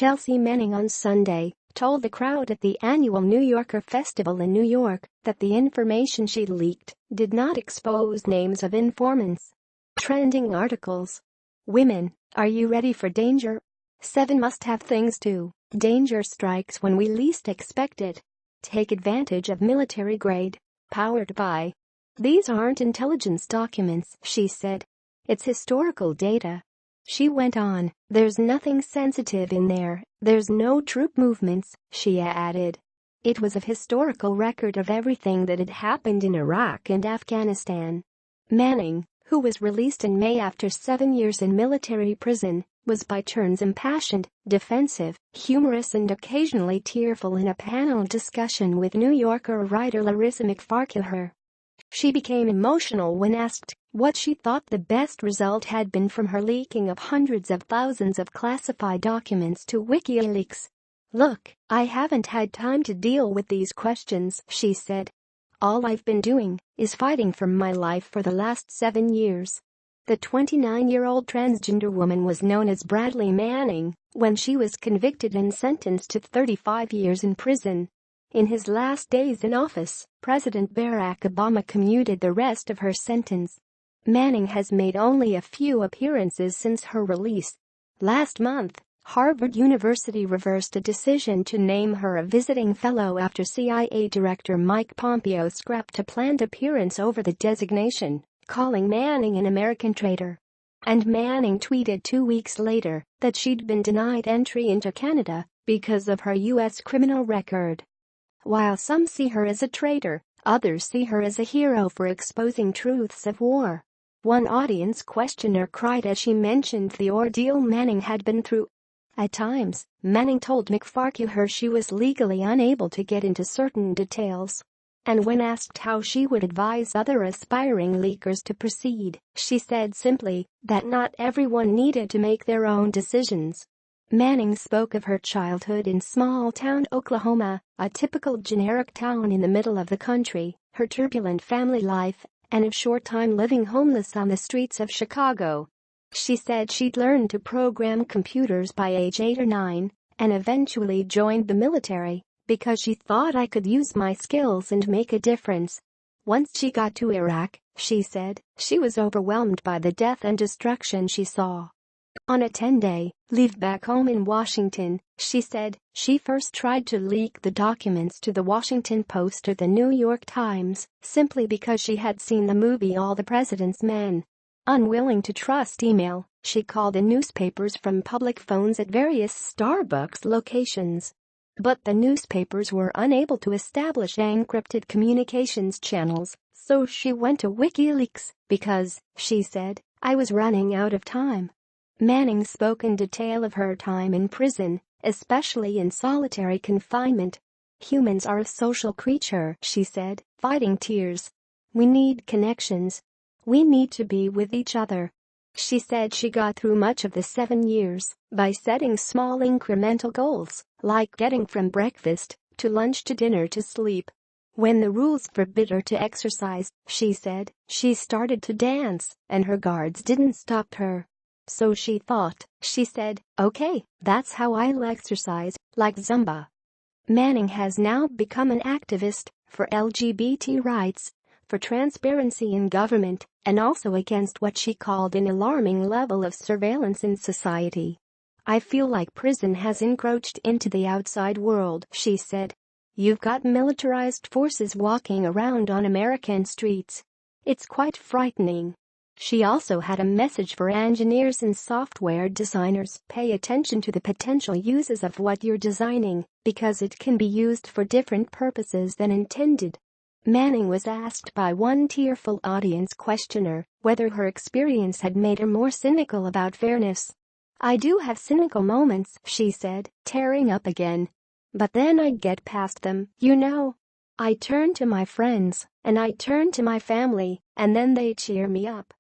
Chelsea Manning on Sunday told the crowd at the annual New Yorker Festival in New York that the information she leaked did not expose names of informants. Trending articles. Women, are you ready for danger? 7 must-have things to. Danger strikes when we least expect it. Take advantage of military grade. Powered by. These aren't intelligence documents, she said. It's historical data. She went on, there's nothing sensitive in there, there's no troop movements, she added. It was a historical record of everything that had happened in Iraq and Afghanistan. Manning, who was released in May after 7 years in military prison, was by turns impassioned, defensive, humorous and occasionally tearful in a panel discussion with New Yorker writer Larissa MacFarquhar. She became emotional when asked what she thought the best result had been from her leaking of hundreds of thousands of classified documents to WikiLeaks. "Look, I haven't had time to deal with these questions," she said. "All I've been doing is fighting for my life for the last 7 years." The 29-year-old transgender woman was known as Bradley Manning when she was convicted and sentenced to 35 years in prison. In his last days in office, President Barack Obama commuted the rest of her sentence. Manning has made only a few appearances since her release. Last month, Harvard University reversed a decision to name her a visiting fellow after CIA Director Mike Pompeo scrapped a planned appearance over the designation, calling Manning an American traitor. And Manning tweeted 2 weeks later that she'd been denied entry into Canada because of her U.S. criminal record. While some see her as a traitor, others see her as a hero for exposing truths of war. One audience questioner cried as she mentioned the ordeal Manning had been through. At times, Manning told MacFarquhar she was legally unable to get into certain details. And when asked how she would advise other aspiring leakers to proceed, she said simply that not everyone needed to make their own decisions. Manning spoke of her childhood in small-town Oklahoma, a typical generic town in the middle of the country, her turbulent family life, and a short time living homeless on the streets of Chicago. She said she'd learned to program computers by age 8 or 9 and eventually joined the military because she thought I could use my skills and make a difference. Once she got to Iraq, she said, she was overwhelmed by the death and destruction she saw. On a 10-day leave back home in Washington, she said, she first tried to leak the documents to the Washington Post or the New York Times simply because she had seen the movie All the President's Men. Unwilling to trust email, she called the newspapers from public phones at various Starbucks locations. But the newspapers were unable to establish encrypted communications channels, so she went to WikiLeaks because, she said, I was running out of time. Manning spoke in detail of her time in prison, especially in solitary confinement. "Humans are a social creature," she said, fighting tears. "We need connections. We need to be with each other." She said she got through much of the 7 years by setting small incremental goals, like getting from breakfast to lunch to dinner to sleep. When the rules forbid her to exercise, she said, she started to dance, and her guards didn't stop her. So she thought, she said, okay, that's how I'll exercise, like Zumba. Manning has now become an activist for LGBT rights, for transparency in government, and also against what she called an alarming level of surveillance in society. "I feel like prison has encroached into the outside world," she said. "You've got militarized forces walking around on American streets. It's quite frightening." She also had a message for engineers and software designers. Pay attention to the potential uses of what you're designing, because it can be used for different purposes than intended. Manning was asked by one tearful audience questioner whether her experience had made her more cynical about fairness. "I do have cynical moments," she said, tearing up again. "But then I get past them, you know. I turn to my friends, and I turn to my family, and then they cheer me up."